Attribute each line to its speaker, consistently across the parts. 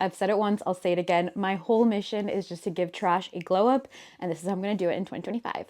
Speaker 1: I've said it once, I'll say it again. My whole mission is just to give trash a glow up, and this is how I'm gonna do it in 2025.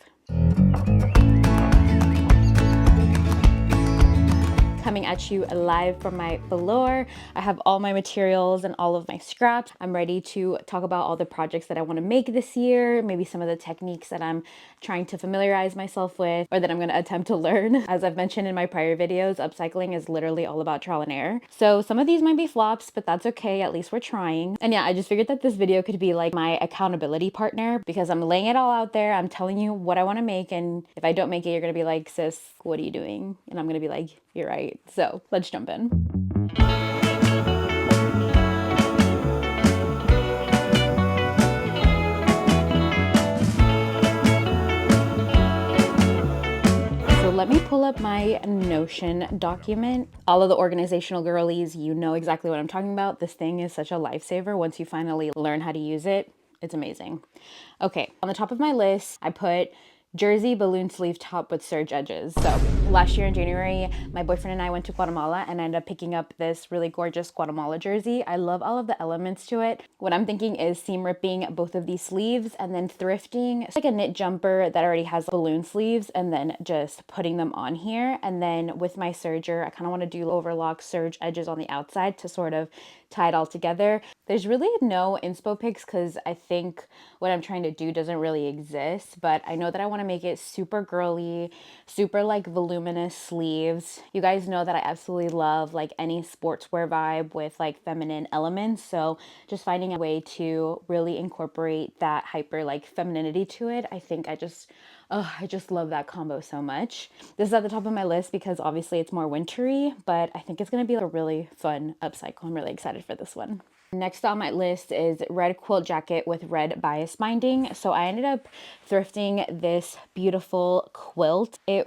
Speaker 1: Coming at you live from my velour. I have all my materials and all of my scraps. I'm ready to talk about all the projects that I want to make this year, maybe some of the techniques that I'm trying to familiarize myself with or that I'm going to attempt to learn. As I've mentioned in my prior videos, upcycling is literally all about trial and error. So some of these might be flops, but that's okay. At least we're trying. And yeah, I just figured that this video could be like my accountability partner because I'm laying it all out there. I'm telling you what I want to make. And if I don't make it, you're going to be like, sis, what are you doing? And I'm going to be like, you're right. So let's jump in. So let me pull up my Notion document. All of the organizational girlies, you know exactly what I'm talking about. This thing is such a lifesaver once you finally learn how to use it. It's amazing. Okay, on the top of my list, I put jersey balloon sleeve top with serge edges. So last year in January, my boyfriend and I went to Guatemala and I ended up picking up this really gorgeous Guatemala jersey. I love all of the elements to it. What I'm thinking is seam ripping both of these sleeves and then thrifting. It's like a knit jumper that already has balloon sleeves and then just putting them on here. And then with my serger, I kind of want to do overlock serge edges on the outside to sort of tie it all together. There's really no inspo pics because I think what I'm trying to do doesn't really exist, but I know that I want to make it super girly, super like voluminous sleeves. You guys know that I absolutely love like any sportswear vibe with like feminine elements, so just finding a way to really incorporate that hyper like femininity to it. I think I just love that combo so much. This is at the top of my list because obviously it's more wintry, but I think it's going to be a really fun upcycle. I'm really excited for this one. Next on my list is red quilt jacket with red bias binding. So I ended up thrifting this beautiful quilt. I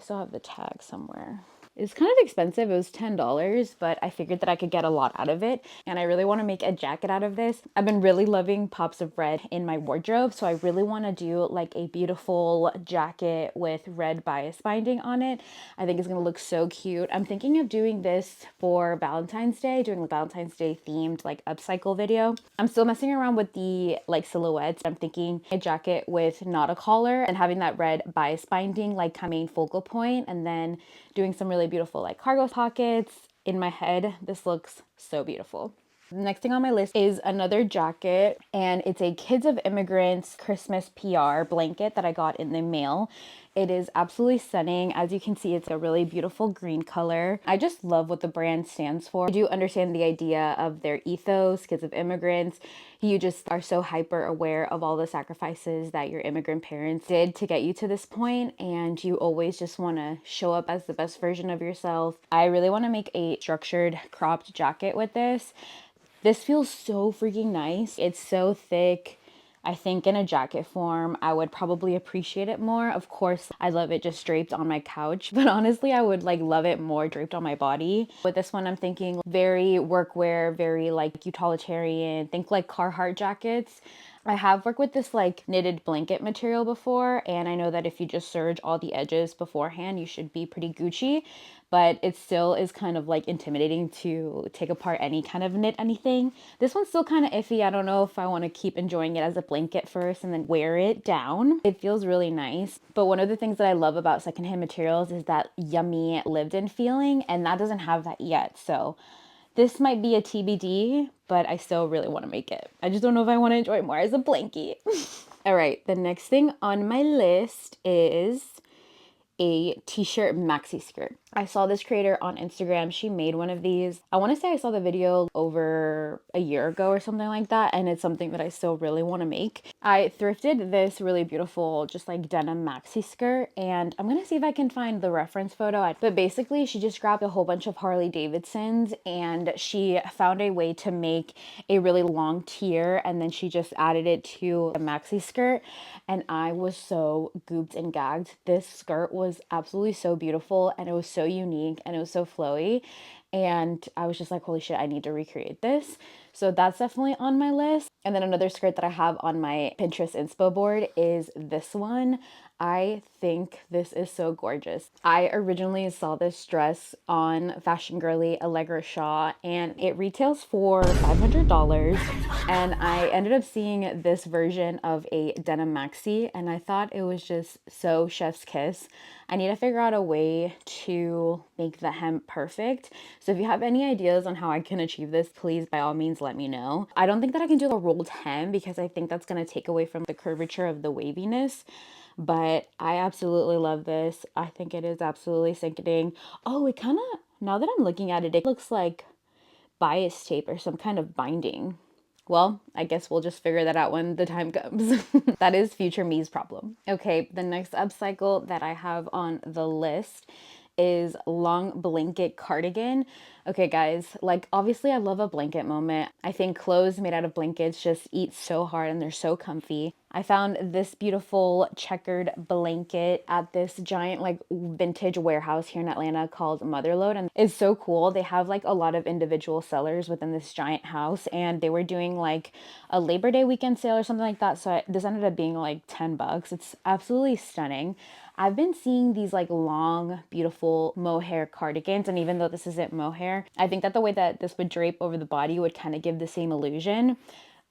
Speaker 1: still have the tag somewhere. It's kind of expensive. It was $10, but I figured that I could get a lot out of it. And I really want to make a jacket out of this. I've been really loving pops of red in my wardrobe. So I really want to do like a beautiful jacket with red bias binding on it. I think it's going to look so cute. I'm thinking of doing this for Valentine's Day, doing a Valentine's Day themed like upcycle video. I'm still messing around with the like silhouettes. I'm thinking a jacket with not a collar and having that red bias binding like main focal point, and then doing some really beautiful like cargo pockets. In my head, this looks so beautiful. The next thing on my list is another jacket, and it's a Kids of Immigrants Christmas PR blanket that I got in the mail. It is absolutely stunning. As you can see, it's a really beautiful green color. I just love what the brand stands for. I do understand the idea of their ethos, Kids of Immigrants. You just are so hyper aware of all the sacrifices that your immigrant parents did to get you to this point, and you always just want to show up as the best version of yourself. I really want to make a structured cropped jacket with this. This feels so freaking nice. It's so thick. I think in a jacket form, I would probably appreciate it more. Of course, I love it just draped on my couch, but honestly, I would like love it more draped on my body. With this one, I'm thinking very workwear, very like utilitarian, think like Carhartt jackets. I have worked with this like knitted blanket material before, and I know that if you just serge all the edges beforehand, you should be pretty Gucci, but it still is kind of like intimidating to take apart any kind of knit anything. This one's still kind of iffy. I don't know if I want to keep enjoying it as a blanket first and then wear it down. It feels really nice, but one of the things that I love about secondhand materials is that yummy lived-in feeling, and that doesn't have that yet. So this might be a TBD, but I still really want to make it. I just don't know if I want to enjoy it more as a blankie. All right, the next thing on my list is a t-shirt maxi skirt. I saw this creator on Instagram. She made one of these. I want to say I saw the video over a year ago or something like that, and it's something that I still really want to make. I thrifted this really beautiful just like denim maxi skirt, and I'm gonna see if I can find the reference photo. But basically she just grabbed a whole bunch of Harley Davidsons and she found a way to make a really long tier, and then she just added it to a maxi skirt, and I was so gooped and gagged. This skirt was absolutely so beautiful, and it was so unique, and it was so flowy. and I was just like, holy shit, I need to recreate this. So that's definitely on my list. And then another skirt that I have on my Pinterest inspo board is this one. I think this is so gorgeous. I originally saw this dress on Fashion Girly Allegra Shaw, and it retails for $500. And I ended up seeing this version of a denim maxi, and I thought it was just so chef's kiss. I need to figure out a way to make the hem perfect. So if you have any ideas on how I can achieve this, please by all means let me know. I don't think that I can do a rolled hem because I think that's going to take away from the curvature of the waviness. But I absolutely love this. I think it is absolutely sickening. Oh, it kind of, now that I'm looking at it, it looks like bias tape or some kind of binding. Well, I guess we'll just figure that out when the time comes. That is future me's problem. Okay, the next upcycle that I have on the list is long blanket cardigan. Okay, guys, like obviously I love a blanket moment. I think clothes made out of blankets just eat so hard and they're so comfy. I found this beautiful checkered blanket at this giant like vintage warehouse here in Atlanta called Motherload, and it's so cool. They have like a lot of individual sellers within this giant house, and they were doing like a Labor Day weekend sale or something like that. So this ended up being like $10. It's absolutely stunning. I've been seeing these like long, beautiful mohair cardigans, and even though this isn't mohair, I think that the way that this would drape over the body would kind of give the same illusion.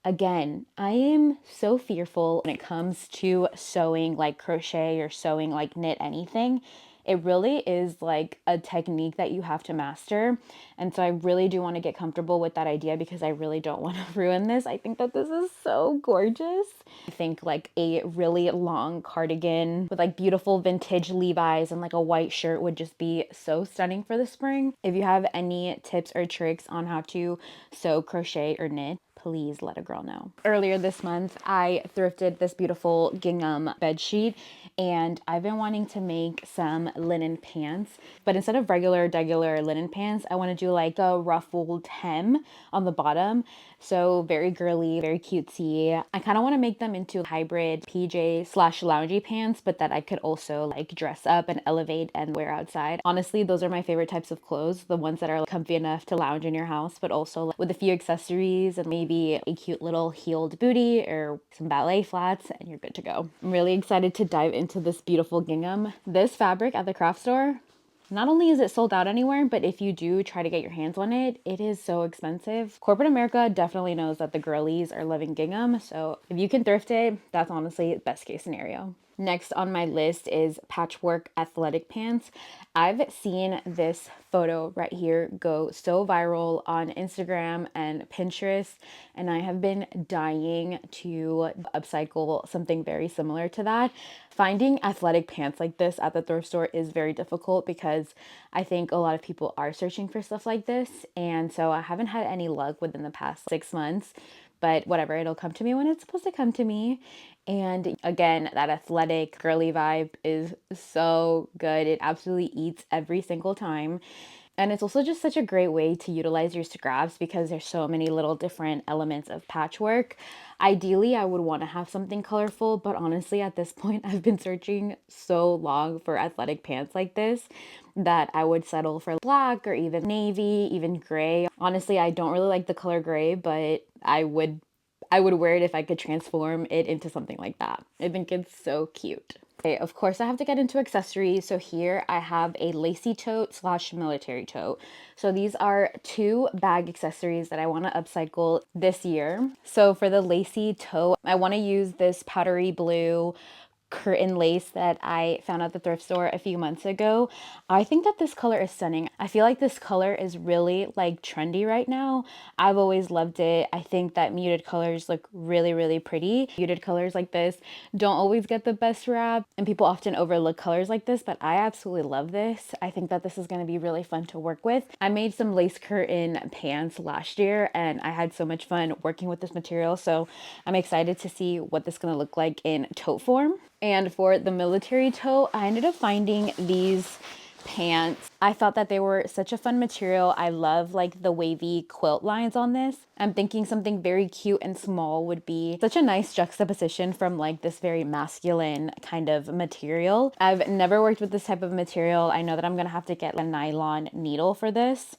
Speaker 1: Again, I am so fearful when it comes to sewing like crochet or sewing like knit anything. It really is like a technique that you have to master. And so I really do want to get comfortable with that idea because I really don't want to ruin this. I think that this is so gorgeous. I think like a really long cardigan with like beautiful vintage Levi's and like a white shirt would just be so stunning for the spring. If you have any tips or tricks on how to sew, crochet, or knit, please let a girl know. Earlier this month, I thrifted this beautiful gingham bed sheet, and I've been wanting to make some linen pants, but instead of regular linen pants, I want to do like a ruffled hem on the bottom. So very girly, very cutesy. I kind of want to make them into hybrid PJ slash loungy pants, but that I could also like dress up and elevate and wear outside. Honestly, those are my favorite types of clothes, the ones that are comfy enough to lounge in your house, but also like, with a few accessories and maybe a cute little heeled booty or some ballet flats, and you're good to go. I'm really excited to dive into this beautiful gingham. This fabric at the craft store, not only is it sold out anywhere, but if you do try to get your hands on it, it is so expensive. Corporate America definitely knows that the girlies are loving gingham, so if you can thrift it, that's honestly best case scenario. Next on my list is patchwork athletic pants. I've seen this photo right here go so viral on Instagram and Pinterest, and I have been dying to upcycle something very similar to that. Finding athletic pants like this at the thrift store is very difficult because I think a lot of people are searching for stuff like this, and so I haven't had any luck within the past 6 months. But whatever, it'll come to me when it's supposed to come to me. And again, that athletic girly vibe is so good. It absolutely eats every single time. And it's also just such a great way to utilize your scraps because there's so many little different elements of patchwork. Ideally, I would want to have something colorful, but honestly, at this point, I've been searching so long for athletic pants like this that I would settle for black or even navy, even gray. Honestly, I don't really like the color gray, but I would wear it if I could transform it into something like that. I think it's so cute. Okay, of course I have to get into accessories. So here I have a lacy tote slash military tote. So these are two bag accessories that I want to upcycle this year. So for the lacy tote, I want to use this powdery blue curtain lace that I found at the thrift store a few months ago. I think that this color is stunning. I feel like this color is really like trendy right now. I've always loved it. I think that muted colors look really, really pretty. Muted colors like this don't always get the best rap, and people often overlook colors like this, but I absolutely love this. I think that this is going to be really fun to work with. I made some lace curtain pants last year, and I had so much fun working with this material, so I'm excited to see what this is going to look like in tote form. And for the military tote, I ended up finding these pants. I thought that they were such a fun material. I love like the wavy quilt lines on this. I'm thinking something very cute and small would be such a nice juxtaposition from like this very masculine kind of material. I've never worked with this type of material. I know that I'm gonna have to get a nylon needle for this.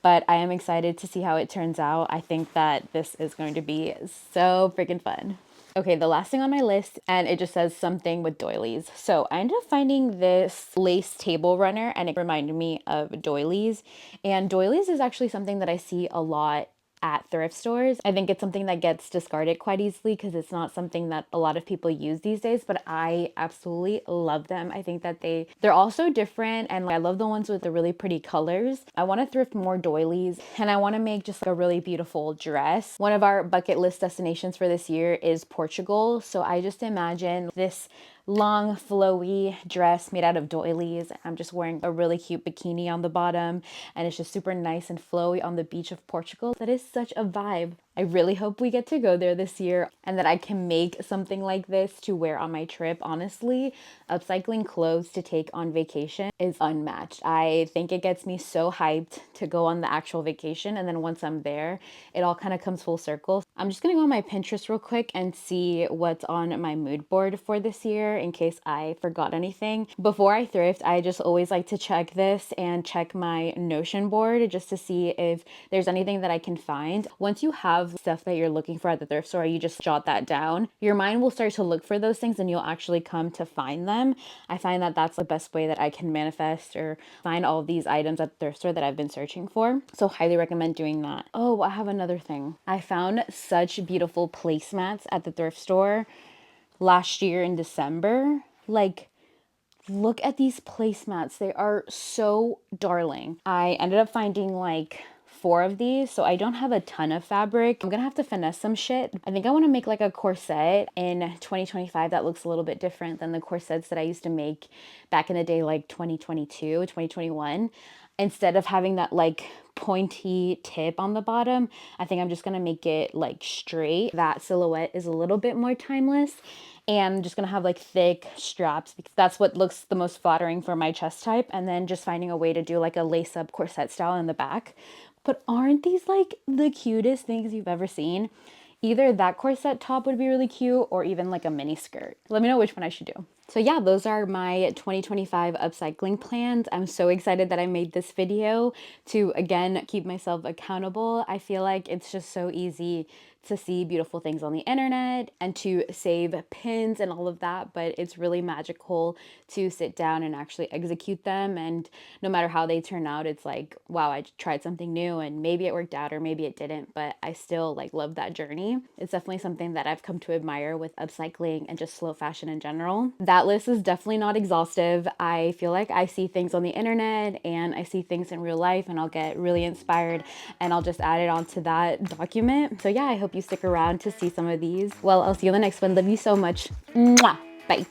Speaker 1: but I am excited to see how it turns out. I think that this is going to be so freaking fun. Okay, the last thing on my list, and it just says something with doilies. So I ended up finding this lace table runner, and it reminded me of doilies. And doilies is actually something that I see a lot at thrift stores. I think it's something that gets discarded quite easily because it's not something that a lot of people use these days, but I absolutely love them. I think that they're all so different, and I love the ones with the really pretty colors. I want to thrift more doilies, and I want to make just like a really beautiful dress. One of our bucket list destinations for this year is Portugal, so I just imagine this long flowy dress made out of doilies. I'm just wearing a really cute bikini on the bottom, and it's just super nice and flowy on the beach of Portugal. That is such a vibe. I really hope we get to go there this year and that I can make something like this to wear on my trip. Honestly, upcycling clothes to take on vacation is unmatched. I think it gets me so hyped to go on the actual vacation, and then once I'm there, it all kind of comes full circle. I'm just gonna go on my Pinterest real quick and see what's on my mood board for this year in case I forgot anything. Before I thrift, I just always like to check this and check my Notion board just to see if there's anything that I can find. Once you have stuff that you're looking for at the thrift store, you just jot that down. Your mind will start to look for those things and you'll actually come to find them. I find that that's the best way that I can manifest or find all of these items at the thrift store that I've been searching for. So highly recommend doing that. Oh, I have another thing. I found such beautiful placemats at the thrift store last year in December. Like, look at these placemats. They are so darling. I ended up finding like 4 of these, so I don't have a ton of fabric. I'm gonna have to finesse some shit. I think I want to make like a corset in 2025 that looks a little bit different than the corsets that I used to make back in the day, like 2022, 2021. Instead of having that like pointy tip on the bottom, I think I'm just gonna make it like straight. That silhouette is a little bit more timeless, and I'm just gonna have like thick straps because that's what looks the most flattering for my chest type, and then just finding a way to do like a lace up corset style in the back. But aren't these like the cutest things you've ever seen? Either that corset top would be really cute or even like a mini skirt. Let me know which one I should do. So yeah, those are my 2025 upcycling plans. I'm so excited that I made this video to, again, keep myself accountable. I feel like it's just so easy to see beautiful things on the internet and to save pins and all of that, but it's really magical to sit down and actually execute them. And no matter how they turn out, it's like, wow, I tried something new and maybe it worked out or maybe it didn't, but I still like love that journey. It's definitely something that I've come to admire with upcycling and just slow fashion in general. That list is definitely not exhaustive. I feel like I see things on the internet and I see things in real life and I'll get really inspired and I'll just add it onto that document. So yeah, I hope you stick around to see some of these. Well, I'll see you in the next one. Love you so much. Mwah. Bye.